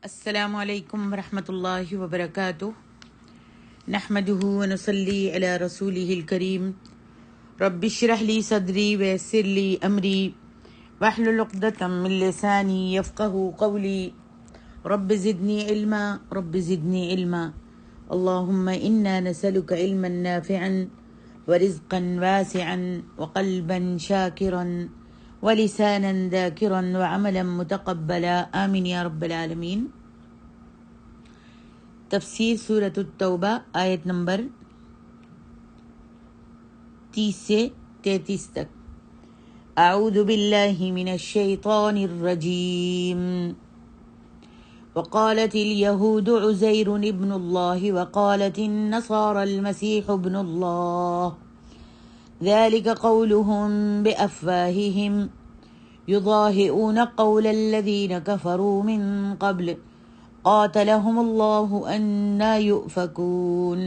السلام علیکم ورحمۃ اللہ وبرکاتہ نحمده ونصلی علی رسوله الکریم رب اشرح لی صدری ویسر لی امری واحلل عقدۃ من لسانی یفقهوا قولی رب زدنی علما اللهم انا نسألك علما نافعا ورزقا واسعا وقلبا شاکرا ولسانا ذاکرا وعملا متقبلا آمین یا رب العالمین۔ تفسیر سورۃ التوبہ آیت نمبر 30 سے 33 تک۔ اعوذ باللہ من الشیطان الرجیم۔ وقالت اليهود عزير ابن الله وقالت النصارى المسيح ابن الله ذلك قولهم بأفواههم يضاهئون قول الذين كفروا من قبل قاتلهم الله أنى يؤفكون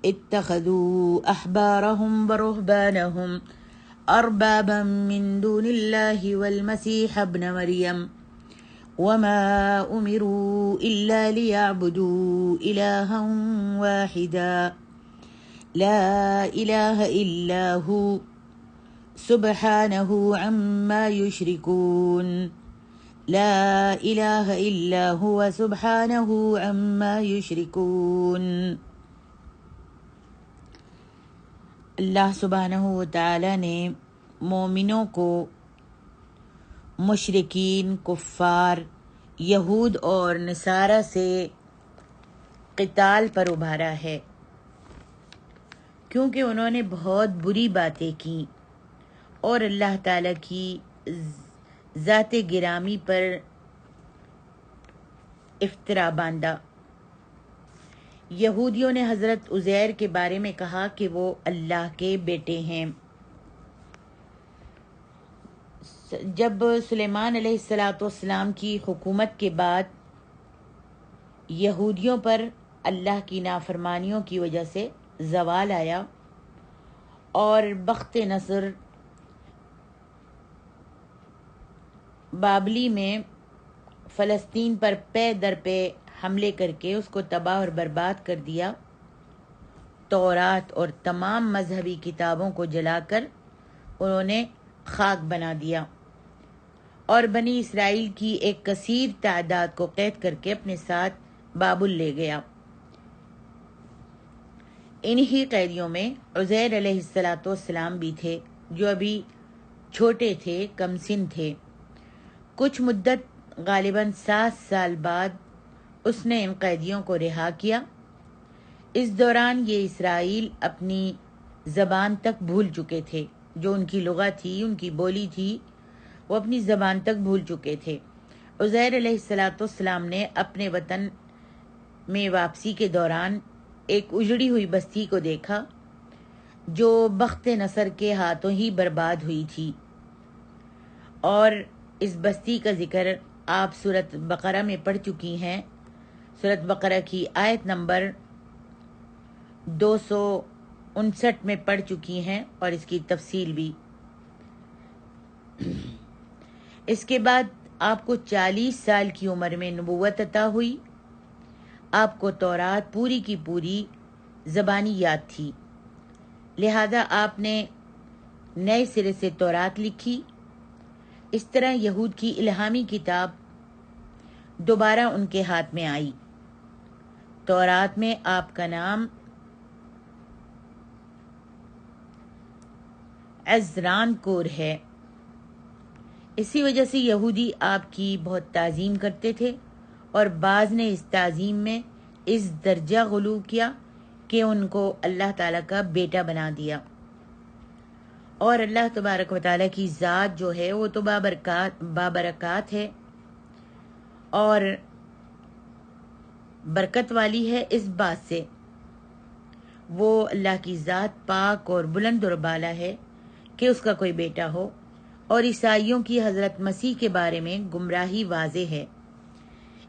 اتخذوا أحبارهم ورهبانهم أربابا من دون الله والمسيح ابن مريم وما أمروا إلا ليعبدوا إلها واحدا لا إله إلا هو سبحانه عما يشركون لا إله إلا هو سبحانه عما يشركون۔ اللہ سبحانہ وتعالی نے مومنوں کو مشرکین، کفار، یہود اور نصارہ سے قتال پر ابھارا ہے، کیونکہ انہوں نے بہت بری باتیں کی اور اللہ تعالیٰ کی ذات گرامی پر افترا باندھا۔ یہودیوں نے حضرت عزیر کے بارے میں کہا کہ وہ اللہ کے بیٹے ہیں۔ جب سلیمان علیہ السلام کی حکومت کے بعد یہودیوں پر اللہ کی نافرمانیوں کی وجہ سے زوال آیا اور بخت نصر بابلی میں فلسطین پر پے در پے حملے کر کے اس کو تباہ اور برباد کر دیا، تورات اور تمام مذہبی کتابوں کو جلا کر انہوں نے خاک بنا دیا اور بنی اسرائیل کی ایک کثیر تعداد کو قید کر کے اپنے ساتھ بابل لے گیا۔ انہی قیدیوں میں عزیر علیہ السلام بھی تھے، جو ابھی چھوٹے تھے، کم سن تھے۔ کچھ مدت غالباً 7 سال بعد اس نے ان قیدیوں کو رہا کیا۔ اس دوران یہ اسرائیل اپنی زبان تک بھول چکے تھے، جو ان کی لغت تھی، ان کی بولی تھی، وہ اپنی زبان تک بھول چکے تھے۔ عزیر علیہ السلام نے اپنے وطن میں واپسی کے دوران ایک اجڑی ہوئی بستی کو دیکھا جو بخت نصر کے ہاتھوں ہی برباد ہوئی تھی، اور اس بستی کا ذکر آپ سورۃ بقرہ میں پڑھ چکی ہیں۔ سورۃ بقرہ کی آیت نمبر 259 میں پڑھ چکی ہیں اور اس کی تفصیل بھی۔ اس کے بعد آپ کو 40 سال کی عمر میں نبوت عطا ہوئی۔ آپ کو تورات پوری کی پوری زبانی یاد تھی، لہذا آپ نے نئے سرے سے تورات لکھی۔ اس طرح یہود کی الہامی کتاب دوبارہ ان کے ہاتھ میں آئی۔ تورات میں آپ کا نام عزران کور ہے۔ اسی وجہ سے یہودی آپ کی بہت تعظیم کرتے تھے، اور بعض نے اس تعظیم میں اس درجہ غلو کیا کہ ان کو اللہ تعالیٰ کا بیٹا بنا دیا۔ اور اللہ تبارک و تعالیٰ کی ذات جو ہے وہ تو بابرکات ہے اور برکت والی ہے، اس بات سے وہ اللہ کی ذات پاک اور بلند اور بالا ہے کہ اس کا کوئی بیٹا ہو۔ اور عیسائیوں کی حضرت مسیح کے بارے میں گمراہی واضح ہے۔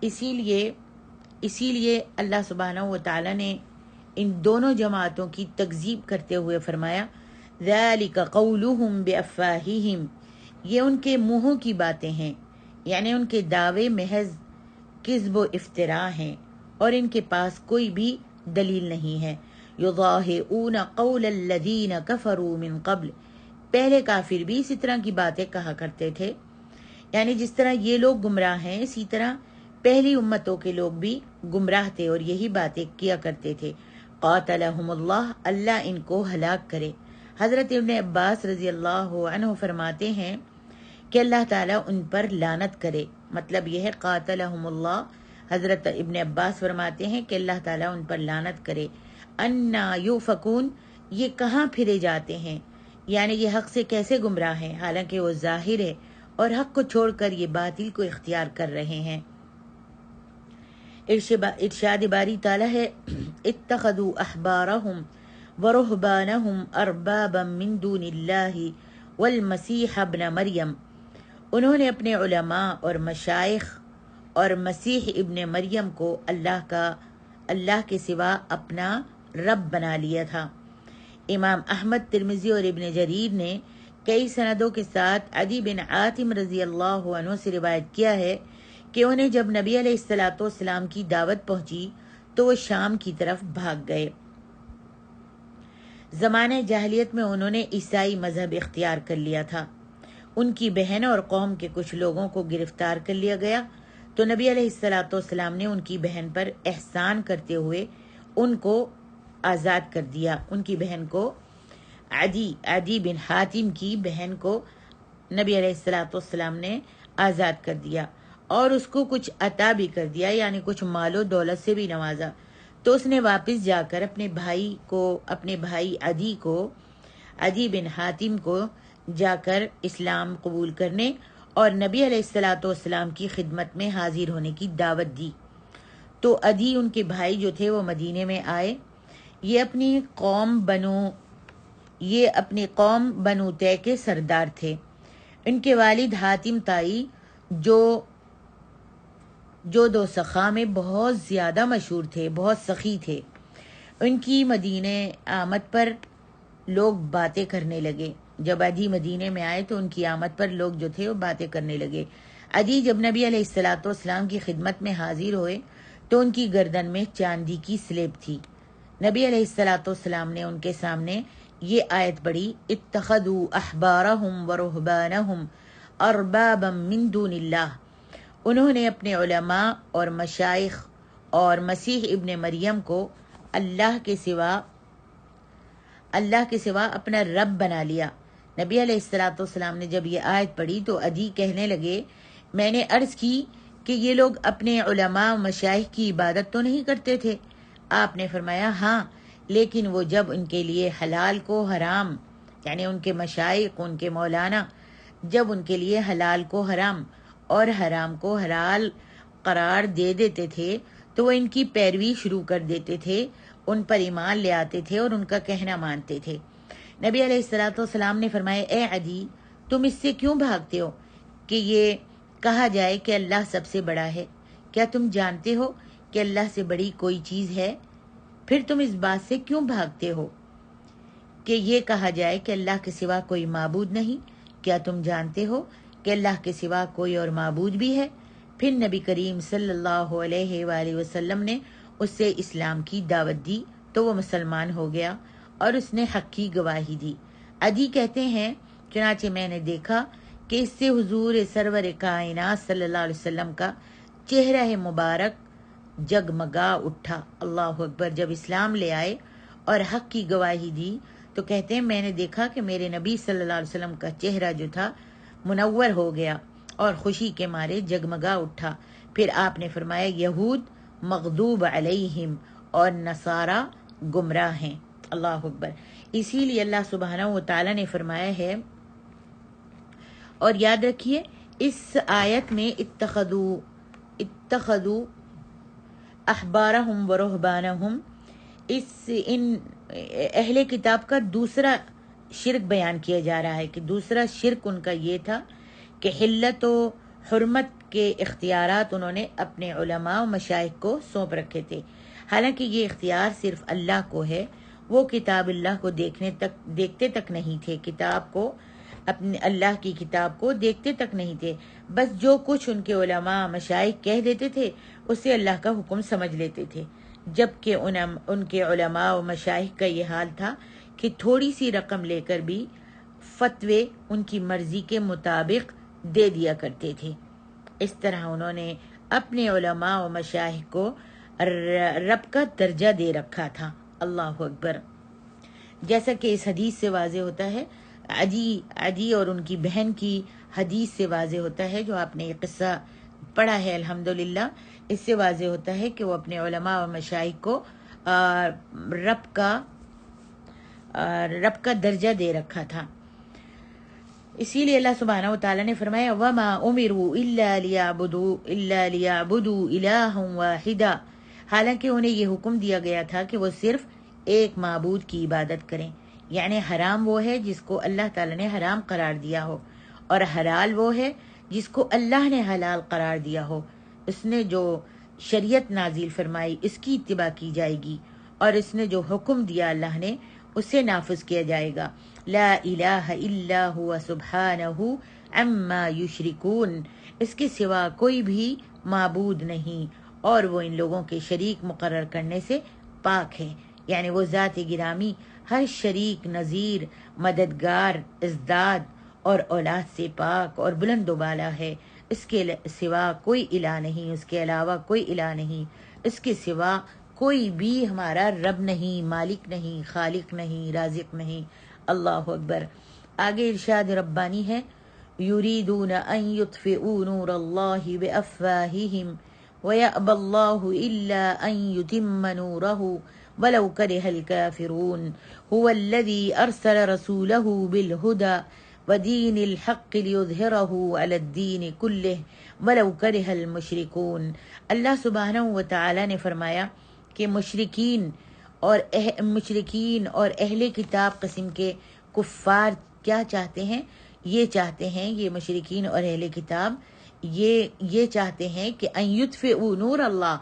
اسی لیے اللہ سبحانہ و تعالیٰ نے ان دونوں جماعتوں کی تکذیب کرتے ہوئے فرمایا ذالک قولہم بافواہہم، یہ ان کے منہوں کی باتیں ہیں، یعنی ان کے دعوے محض کذب و افطرا ہیں اور ان کے پاس کوئی بھی دلیل نہیں ہے۔ یضاہئون قول الذین کفروا من قبل، پہلے کافر بھی اسی طرح کی باتیں کہا کرتے تھے، یعنی جس طرح یہ لوگ گمراہ ہیں اسی طرح پہلی امتوں کے لوگ بھی گمراہ تھے اور یہی باتیں کیا کرتے تھے۔ قاتلہم اللہ، اللہ ان کو ہلاک کرے۔ حضرت ابن عباس رضی اللہ عنہ فرماتے ہیں کہ اللہ تعالیٰ ان پر لعنت کرے، مطلب یہ ہے قاتلہم اللہ، حضرت ابن عباس فرماتے ہیں کہ اللہ تعالیٰ ان پر لعنت کرے۔ انا یوفکون، یہ کہاں پھرے جاتے ہیں، یعنی یہ حق سے کیسے گمراہ ہیں حالانکہ وہ ظاہر ہے اور حق کو چھوڑ کر یہ باطل کو اختیار کر رہے ہیں۔ ارشاد باری تعالیٰ ہے اتخذوا احبارهم ورهبانهم اربابا من دون اللہ والمسیح ابن مریم، انہوں نے اپنے علماء اور مشائخ اور مسیح ابن مریم کو اللہ کے سوا اپنا رب بنا لیا تھا۔ امام احمد، ترمذی اور ابن جریر نے کئی سندوں کے ساتھ عدی بن عاطم رضی اللہ عنہ سے روایت کیا ہے کہ انہیں جب نبی علیہ الصلوۃ والسلام کی دعوت پہنچی تو وہ شام کی طرف بھاگ گئے۔ زمانہ جاہلیت میں انہوں نے عیسائی مذہب اختیار کر لیا تھا۔ ان کی بہن اور قوم کے کچھ لوگوں کو گرفتار کر لیا گیا تو نبی علیہ الصلوۃ والسلام نے ان کی بہن پر احسان کرتے ہوئے ان کو آزاد کر دیا۔ ان کی بہن کو عدی بن حاتم کی بہن کو نبی علیہ الصلوۃ والسلام نے آزاد کر دیا اور اس کو کچھ عطا بھی کر دیا، یعنی کچھ مال و دولت سے بھی نوازا۔ تو اس نے واپس جا کر اپنے بھائی عدی بن حاتم کو جا کر اسلام قبول کرنے اور نبی علیہ الصلوۃ والسلام کی خدمت میں حاضر ہونے کی دعوت دی۔ تو عدی ان کے بھائی جو تھے وہ مدینے میں آئے۔ یہ اپنی قوم بنو تے کے سردار تھے۔ ان کے والد حاتم تائی جو دو سخا میں بہت زیادہ مشہور تھے، بہت سخی تھے، ان کی مدینے آمد پر لوگ باتیں کرنے لگے۔ جب عدی مدینے میں آئے تو ان کی آمد پر لوگ جو تھے وہ باتیں کرنے لگے۔ عدی جب نبی علیہ الصلوۃ والسلام کی خدمت میں حاضر ہوئے تو ان کی گردن میں چاندی کی سلیب تھی۔ نبی علیہ الصلوۃ والسلام نے ان کے سامنے یہ آیت پڑھی اتخذوا احبارهم ورهبانهم اربابا من دون اللہ، انہوں نے اپنے علماء اور مشائخ اور مسیح ابن مریم کو اللہ کے سوا اپنا رب بنا لیا۔ نبی علیہ الصلوۃ والسلام نے جب یہ آیت پڑھی تو عدی کہنے لگے میں نے عرض کی کہ یہ لوگ اپنے علماء و مشائخ کی عبادت تو نہیں کرتے تھے؟ آپ نے فرمایا ہاں، لیکن وہ جب ان کے لیے حلال کو حرام، یعنی ان کے مشائخ، ان کے مولانا جب ان کے لیے حلال کو حرام اور حرام کو حلال قرار دے دیتے تھے تو وہ ان کی پیروی شروع کر دیتے تھے، ان پر ایمان لے آتے تھے اور ان کا کہنا مانتے تھے۔ نبی علیہ الصلوۃ والسلام نے فرمایا اے عدی، تم اس سے کیوں بھاگتے ہو کہ یہ کہا جائے کہ اللہ سب سے بڑا ہے؟ کیا تم جانتے ہو کہ اللہ سے بڑی کوئی چیز ہے؟ پھر تم اس بات سے کیوں بھاگتے ہو کہ یہ کہا جائے کہ اللہ کے سوا کوئی معبود نہیں؟ کیا تم جانتے ہو کہ اللہ کے سوا کوئی اور معبود بھی ہے؟ پھر نبی کریم صلی اللہ علیہ وآلہ وسلم نے اس سے اسلام کی دعوت دی تو وہ مسلمان ہو گیا اور اس نے حق کی گواہی دی۔ عدی کہتے ہیں چنانچہ میں نے دیکھا کہ اس سے حضور سرور کائنات صلی اللہ علیہ وسلم کا چہرہ مبارک جگمگا اٹھا۔ اللہ اکبر۔ جب اسلام لے آئے اور حق کی گواہی دی تو کہتے ہیں میں نے دیکھا کہ میرے نبی صلی اللہ علیہ وسلم کا چہرہ جو تھا منور ہو گیا اور خوشی کے مارے جگمگا اٹھا۔ پھر آپ نے فرمایا یہود مغضوب علیہم اور نصارہ گمراہ ہیں۔ اللہ اکبر۔ اسی لیے اللہ سبحانہ و تعالی نے فرمایا ہے، اور یاد رکھیے اس آیت میں اتخذوا احبارہم ورہبانہم، ان اہل کتاب کا دوسرا شرک بیان کیا جا رہا ہے کہ دوسرا شرک ان کا یہ تھا کہ حلت و حرمت کے اختیارات انہوں نے اپنے علماء و مشائخ کو سونپ رکھے تھے، حالانکہ یہ اختیار صرف اللہ کو ہے۔ وہ کتاب اللہ کو دیکھتے تک نہیں تھے، کتاب کو اپنے اللہ کی کتاب کو دیکھتے تک نہیں تھے، بس جو کچھ ان کے علماء مشائخ کہہ دیتے تھے اسے اللہ کا حکم سمجھ لیتے تھے، جبکہ ان کے علماء و مشائخ کا یہ حال تھا کہ تھوڑی سی رقم لے کر بھی فتوے ان کی مرضی کے مطابق دے دیا کرتے تھے۔ اس طرح انہوں نے اپنے علماء و مشائخ کو رب کا درجہ دے رکھا تھا۔ اللہ اکبر۔ جیسا کہ اس حدیث سے واضح ہوتا ہے، عدی اور ان کی بہن کی حدیث سے واضح ہوتا ہے، جو آپ نے یہ قصہ پڑھا ہے الحمدللہ، اس سے واضح ہوتا ہے کہ وہ اپنے علماء و مشائخ کو رب کا درجہ دے رکھا تھا۔ اسی لیے اللہ سبحانہ و تعالیٰ نے فرمایا وَمَا أُمِرُوا إِلَّا لِيَعْبُدُوا إِلَٰهًا وَاحِدًا، حالانکہ انہیں یہ حکم دیا گیا تھا کہ وہ صرف ایک معبود کی عبادت کریں، یعنی حرام وہ ہے جس کو اللہ تعالیٰ نے حرام قرار دیا ہو، اور حلال وہ ہے جس کو اللہ نے حلال قرار دیا ہو۔ اس نے جو شریعت نازل فرمائی اس کی اتباع کی جائے گی، اور اس نے جو حکم دیا اللہ نے اسے نافذ کیا جائے گا۔ لا الہ الا ہوا سبحانہ عما یشرکون، اس کے سوا کوئی بھی معبود نہیں اور وہ ان لوگوں کے شریک مقرر کرنے سے پاک ہے، یعنی وہ ذات گرامی ہر شریک، نظیر، مددگار، ازداد اور اولاد سے پاک اور بلند و بالا ہے۔ اس کے سوا کوئی الہ نہیں، اس کے علاوہ کوئی الہ نہیں، اس کے سوا کوئی بھی ہمارا رب نہیں، مالک نہیں، خالق نہیں، رازق نہیں۔ اللہ اکبر۔ آگے ارشاد ربانی ہے یریدون ان یطفئوا نور اللہ بافواہہم ویأبی اللہ الا ان یتم نورہ ولو کرہ الکافرون هو الذی ارسل رسولہ بالہدی ودین الحق لیظہرہ علی الدین کلہ ولو کرہ المشرکون۔ اللہ سبحانہ و تعالی نے فرمایا کہ مشرکین اور اہل کتاب قسم کے کفار کیا چاہتے ہیں؟ یہ چاہتے ہیں، یہ مشرکین اور اہل کتاب یہ چاہتے ہیں کہ ان یطفئوا نور اللہ،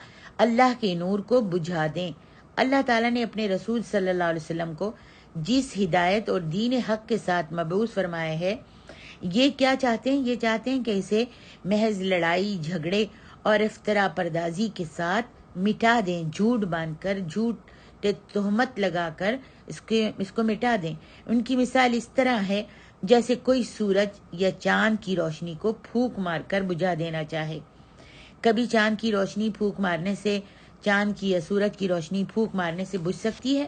اللہ کے نور کو بجھا دیں۔ اللہ تعالیٰ نے اپنے رسول صلی اللہ علیہ وسلم کو جس ہدایت اور دین حق کے ساتھ مبعوث فرمایا ہے، یہ کیا چاہتے ہیں؟ یہ چاہتے ہیں کہ اسے محض لڑائی جھگڑے اور افترا پردازی کے ساتھ مٹا دیں، جھوٹ باندھ کر، جھوٹ تہمت لگا کر اس کو مٹا دیں۔ ان کی مثال اس طرح ہے جیسے کوئی سورج یا چاند کی روشنی کو پھونک مار کر بجھا دینا چاہے۔ کبھی چاند کی روشنی پھونک مارنے سے، چاند کی یا سورج کی روشنی پھونک مارنے سے بجھ سکتی ہے؟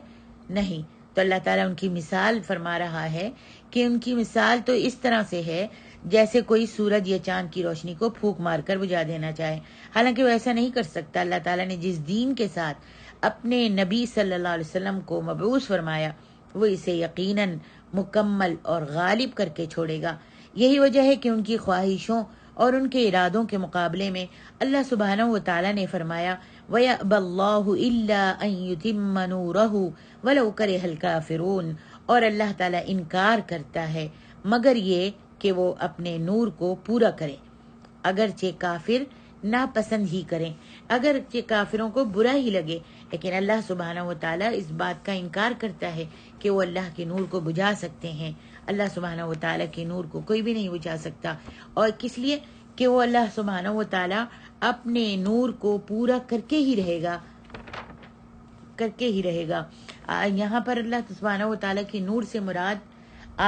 نہیں۔ تو اللہ تعالیٰ ان کی مثال فرما رہا ہے کہ ان کی مثال تو اس طرح سے ہے جیسے کوئی سورج یا چاند کی روشنی کو پھونک مار کر بجھا دینا چاہے، حالانکہ وہ ایسا نہیں کر سکتا۔ اللہ تعالیٰ نے جس دین کے ساتھ اپنے نبی صلی اللہ علیہ وسلم کو مبعوث فرمایا، وہ اسے یقیناً مکمل اور غالب کر کے چھوڑے گا۔ یہی وجہ ہے کہ ان کی خواہشوں اور ان کے ارادوں کے مقابلے میں اللہ سبحانہ و تعالیٰ نے فرمایا وَيَأْبَى اللَّهُ إِلَّا أَن يُتِمَّ نُورَهُ وَلَوْ كَرِهَ الْكَافِرُونَ، اور اللہ تعالیٰ انکار کرتا ہے مگر یہ کہ وہ اپنے نور کو پورا کرے، اگرچہ کافر ناپسند ہی کریں، اگرچہ کافروں کو برا ہی لگے، لیکن اللہ سبحانہ و تعالیٰ اس بات کا انکار کرتا ہے کہ وہ اللہ کے نور کو بجھا سکتے ہیں۔ اللہ سبحانہ و تعالیٰ کے نور کو کوئی بھی نہیں بجھا سکتا، اور کس لیے کہ وہ اللہ سبحانہ و تعالیٰ اپنے نور کو پورا کر کے ہی رہے گا۔ یہاں پر اللہ سبحانہ و تعالیٰ کے نور سے مراد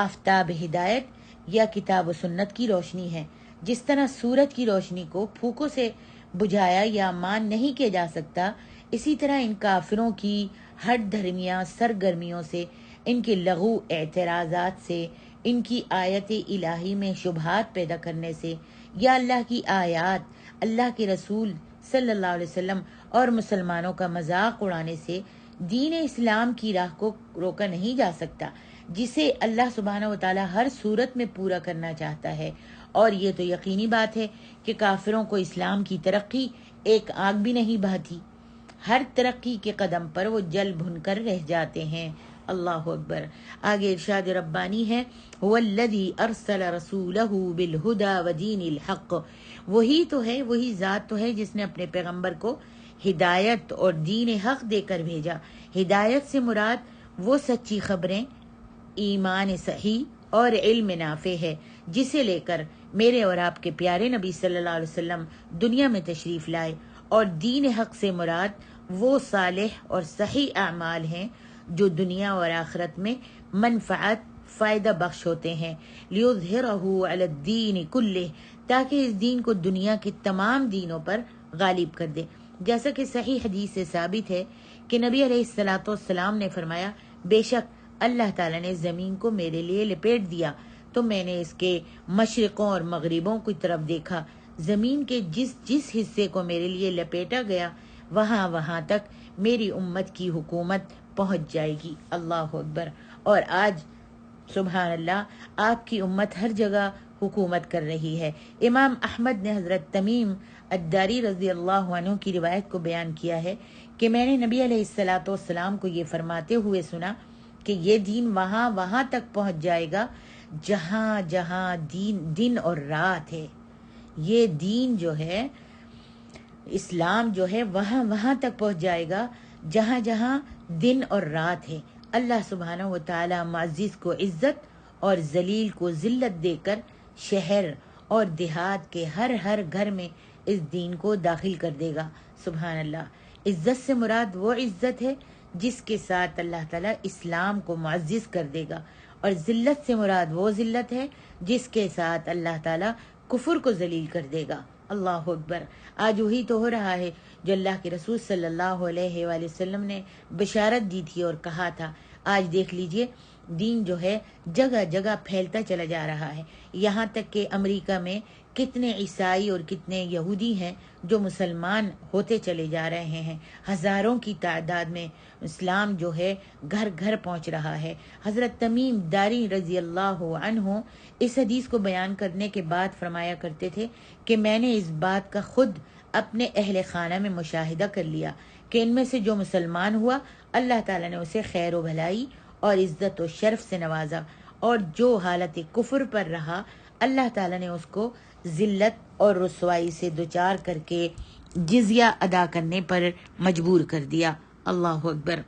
آفتاب ہدایت یا کتاب و سنت کی روشنی ہے۔ جس طرح سورج کی روشنی کو پھوکوں سے بجھایا یا مان نہیں کیا جا سکتا، اسی طرح ان کافروں کی ہٹ دھرمیاں سرگرمیوں سے، ان کے لغو اعتراضات سے، ان کی آیت الہی میں شبہات پیدا کرنے سے، یا اللہ کی آیات، اللہ کے رسول صلی اللہ علیہ وسلم اور مسلمانوں کا مذاق اڑانے سے دین اسلام کی راہ کو روکا نہیں جا سکتا، جسے اللہ سبحانہ و تعالیٰ ہر صورت میں پورا کرنا چاہتا ہے۔ اور یہ تو یقینی بات ہے کہ کافروں کو اسلام کی ترقی ایک آگ بھی نہیں بھاتی، ہر ترقی کے قدم پر وہ جل بھن کر رہ جاتے ہیں۔ اللہ اکبر۔ آگے ارشاد ربانی ہے هو الذی ارسل رسولہ بالہدی ودین الحق، وہی تو ہے، وہی ذات تو ہے جس نے اپنے پیغمبر کو ہدایت اور دین حق دے کر بھیجا۔ ہدایت سے مراد وہ سچی خبریں، ایمان صحیح اور علم نافع ہے جسے لے کر میرے اور آپ کے پیارے نبی صلی اللہ علیہ وسلم دنیا میں تشریف لائے، اور دین حق سے مراد وہ صالح اور صحیح اعمال ہیں جو دنیا اور آخرت میں منفعت فائدہ بخش ہوتے ہیں، لِيُظْهِرَهُ عَلَى الدِّينِ كُلِّهِ، تاکہ اس دین کو دنیا کے تمام دینوں پر غالب کر دے۔ جیسا کہ صحیح حدیث سے ثابت ہے کہ نبی علیہ الصلوۃ والسلام نے فرمایا، بے شک اللہ تعالیٰ نے زمین کو میرے لیے لپیٹ دیا تو میں نے اس کے مشرقوں اور مغربوں کی طرف دیکھا، زمین کے جس جس حصے کو میرے لیے لپیٹا گیا وہاں وہاں تک میری امت کی حکومت پہنچ جائے گی۔ اللہ اکبر۔ اور آج سبحان اللہ آپ کی امت ہر جگہ حکومت کر رہی ہے۔ امام احمد نے حضرت تمیم الداری رضی اللہ عنہ کی روایت کو بیان کیا ہے کہ میں نے نبی علیہ الصلوۃ والسلام کو یہ فرماتے ہوئے سنا کہ یہ دین وہاں وہاں تک پہنچ جائے گا جہاں جہاں دن اور رات ہے۔ یہ دین جو ہے، اسلام جو ہے، وہاں وہاں تک پہنچ جائے گا جہاں جہاں دن اور رات ہے۔ اللہ سبحانہ و تعالی معزز کو عزت اور ذلیل کو ذلت دے کر شہر اور دیہات کے ہر ہر گھر میں اس دین کو داخل کر دے گا۔ سبحان اللہ۔ عزت سے مراد وہ عزت ہے جس کے ساتھ اللہ تعالیٰ اسلام کو معزز کر دے گا، اور ذلت سے مراد وہ ذلت ہے جس کے ساتھ اللہ تعالیٰ کفر کو ذلیل کر دے گا۔ اللہ اکبر۔ آج وہی تو ہو رہا ہے جو اللہ کے رسول صلی اللہ علیہ وآلہ وسلم نے بشارت دی تھی اور کہا تھا۔ آج دیکھ لیجئے دین جو ہے جگہ جگہ پھیلتا چلا جا رہا ہے، یہاں تک کہ امریکہ میں کتنے عیسائی اور کتنے یہودی ہیں جو مسلمان ہوتے چلے جا رہے ہیں، ہزاروں کی تعداد میں اسلام جو ہے گھر گھر پہنچ رہا ہے۔ حضرت تمیم داری رضی اللہ عنہ اس حدیث کو بیان کرنے کے بعد فرمایا کرتے تھے کہ میں نے اس بات کا خود اپنے اہل خانہ میں مشاہدہ کر لیا کہ ان میں سے جو مسلمان ہوا اللہ تعالیٰ نے اسے خیر و بھلائی اور عزت و شرف سے نوازا، اور جو حالت کفر پر رہا اللہ تعالیٰ نے اس کو ذلت اور رسوائی سے دوچار کر کے جزیہ ادا کرنے پر مجبور کر دیا۔ اللہ اکبر۔